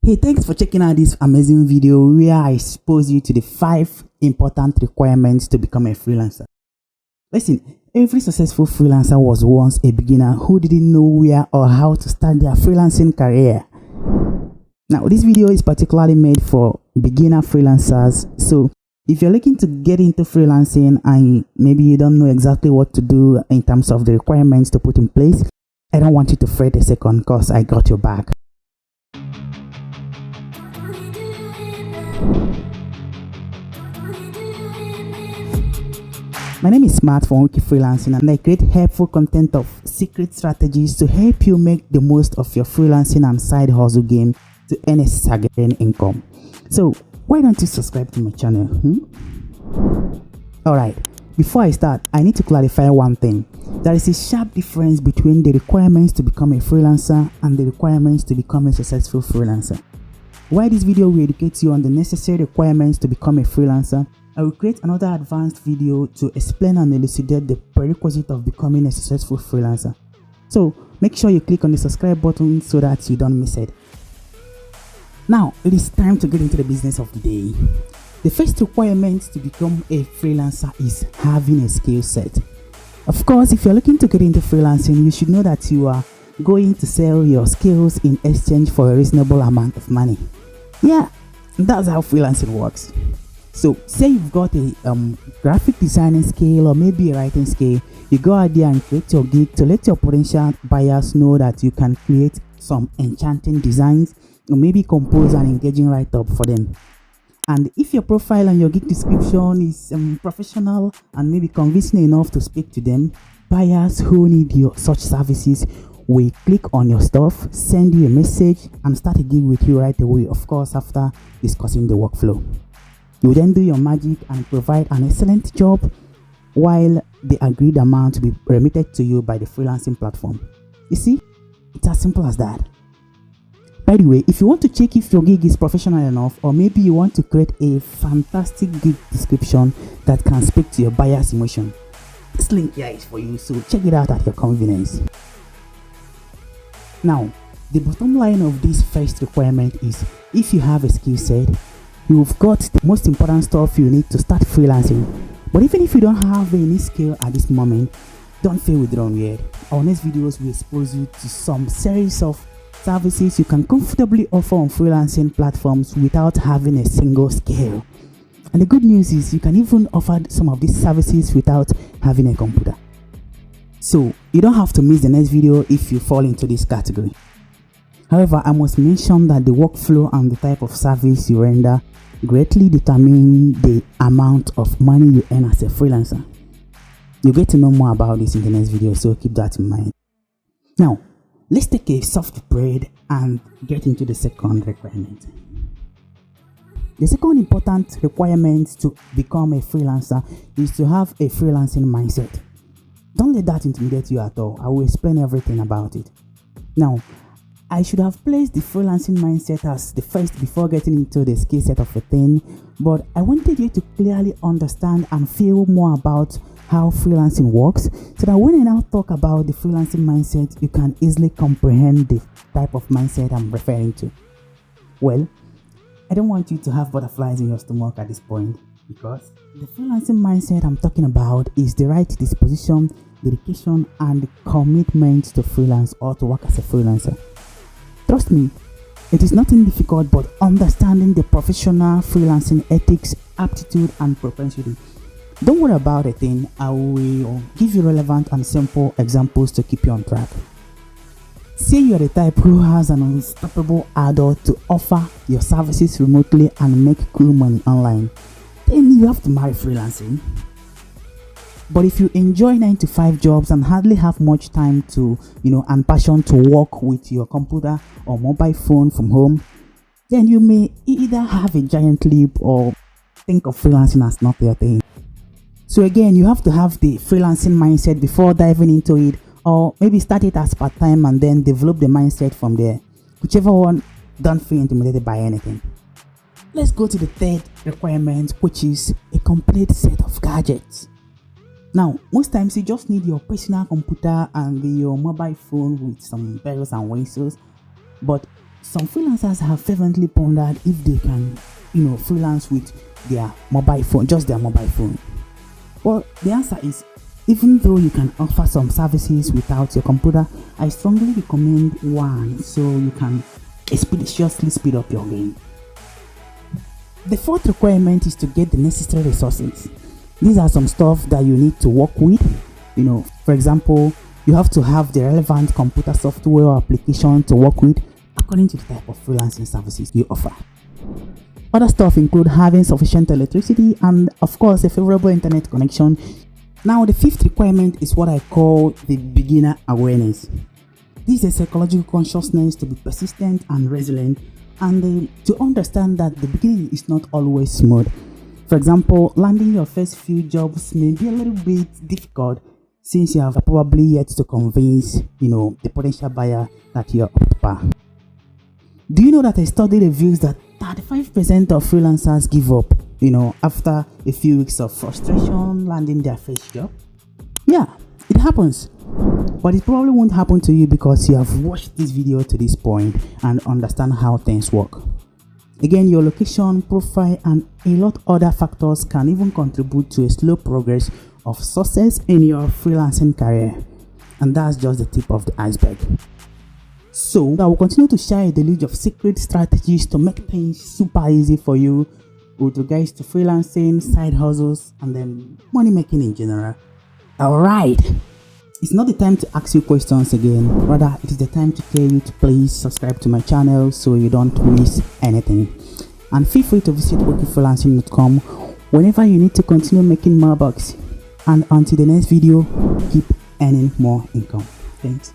Hey, thanks for checking out this amazing video where I expose you to the 5 important requirements to become a freelancer. Listen, every successful freelancer was once a beginner who didn't know where or how to start their freelancing career. Now, this video is particularly made for beginner freelancers. So, if you're looking to get into freelancing and maybe you don't know exactly what to do in terms of the requirements to put in place, I don't want you to fret a second because I got your back. My name is Smart from Wiki Freelancing, and I create helpful content of secret strategies to help you make the most of your freelancing and side hustle game to earn a staggering income. So why don't you subscribe to my channel? Alright, before I start, I need to clarify one thing. There is a sharp difference between the requirements to become a freelancer and the requirements to become a successful freelancer. While this video will educate you on the necessary requirements to become a freelancer, I will create another advanced video to explain and elucidate the prerequisite of becoming a successful freelancer. So make sure you click on the subscribe button so that you don't miss it. Now it is time to get into the business of the day. The first requirement to become a freelancer is having a skill set. Of course, if you're looking to get into freelancing, you should know that you are going to sell your skills in exchange for a reasonable amount of money. Yeah, that's how freelancing works. So say you've got a graphic designing skill or maybe a writing skill, you go out there and create your gig to let your potential buyers know that you can create some enchanting designs or maybe compose an engaging write-up for them. And if your profile and your gig description is professional and maybe convincing enough to speak to them, buyers who need your such services will click on your stuff, send you a message and start a gig with you right away, of course after discussing the workflow. You then do your magic and provide an excellent job while the agreed amount will be remitted to you by the freelancing platform. You see, it's as simple as that. By the way, if you want to check if your gig is professional enough, or maybe you want to create a fantastic gig description that can speak to your buyer's emotion, this link here is for you, so check it out at your convenience. Now, the bottom line of this first requirement is if you have a skill set, you've got the most important stuff you need to start freelancing. But even if you don't have any skill at this moment, don't feel withdrawn yet. Our next videos will expose you to some series of services you can comfortably offer on freelancing platforms without having a single skill. And the good news is you can even offer some of these services without having a computer. So you don't have to miss the next video if you fall into this category. However, I must mention that the workflow and the type of service you render greatly determine the amount of money you earn as a freelancer. You'll get to know more about this in the next video, so keep that in mind. Now, let's take a soft break and get into the second requirement. The second important requirement to become a freelancer is to have a freelancing mindset. Don't let that intimidate you at all. I will explain everything about it. Now, I should have placed the freelancing mindset as the first before getting into the skill set of a thing, but I wanted you to clearly understand and feel more about how freelancing works so that when I now talk about the freelancing mindset, you can easily comprehend the type of mindset I'm referring to. Well, I don't want you to have butterflies in your stomach at this point, because the freelancing mindset I'm talking about is the right disposition, dedication, and commitment to freelance or to work as a freelancer. Trust me, it is nothing difficult but understanding the professional freelancing ethics, aptitude, and propensity. Don't worry about a thing. I will give you relevant and simple examples to keep you on track. Say you are the type who has an unstoppable ardor to offer your services remotely and make cool money online. Then you have to marry freelancing. But if you enjoy 9-to-5 jobs and hardly have much time to, and passion to work with your computer or mobile phone from home, then you may either have a giant leap or think of freelancing as not your thing. So again, you have to have the freelancing mindset before diving into it, or maybe start it as part-time and then develop the mindset from there. Whichever one, don't feel intimidated by anything. Let's go to the third requirement, which is a complete set of gadgets. Now, most times you just need your personal computer and your mobile phone with some bells and whistles, but Some freelancers have fervently pondered if they can, freelance with their mobile phone, just their mobile phone. Well, the answer is, even though you can offer some services without your computer, I strongly recommend one so you can expeditiously speed up your game. The fourth requirement is to get the necessary resources. These are some stuff that you need to work with. For example, you have to have the relevant computer software or application to work with according to the type of freelancing services you offer. Other stuff include having sufficient electricity and, of course, a favorable internet connection. Now, the fifth requirement is what I call the beginner awareness. This is a psychological consciousness to be persistent and resilient, and to understand that the beginning is not always smooth. For example, landing your first few jobs may be a little bit difficult since you have probably yet to convince, the potential buyer that you're up to par. Do you know that a study reveals that 35% of freelancers give up, after a few weeks of frustration landing their first job? Yeah, it happens. But it probably won't happen to you because you have watched this video to this point and understand how things work. Again, your location, profile, and a lot other factors can even contribute to a slow progress of success in your freelancing career. And that's just the tip of the iceberg. So, I will continue to share a deluge of secret strategies to make things super easy for you with regards to freelancing, side hustles, and then money making in general. Alright, it's not the time to ask you questions again, rather it is the time to tell you to please subscribe to my channel so you don't miss anything. And feel free to visit freelancing.com whenever you need to continue making more bucks. And until the next video, keep earning more income. Thanks.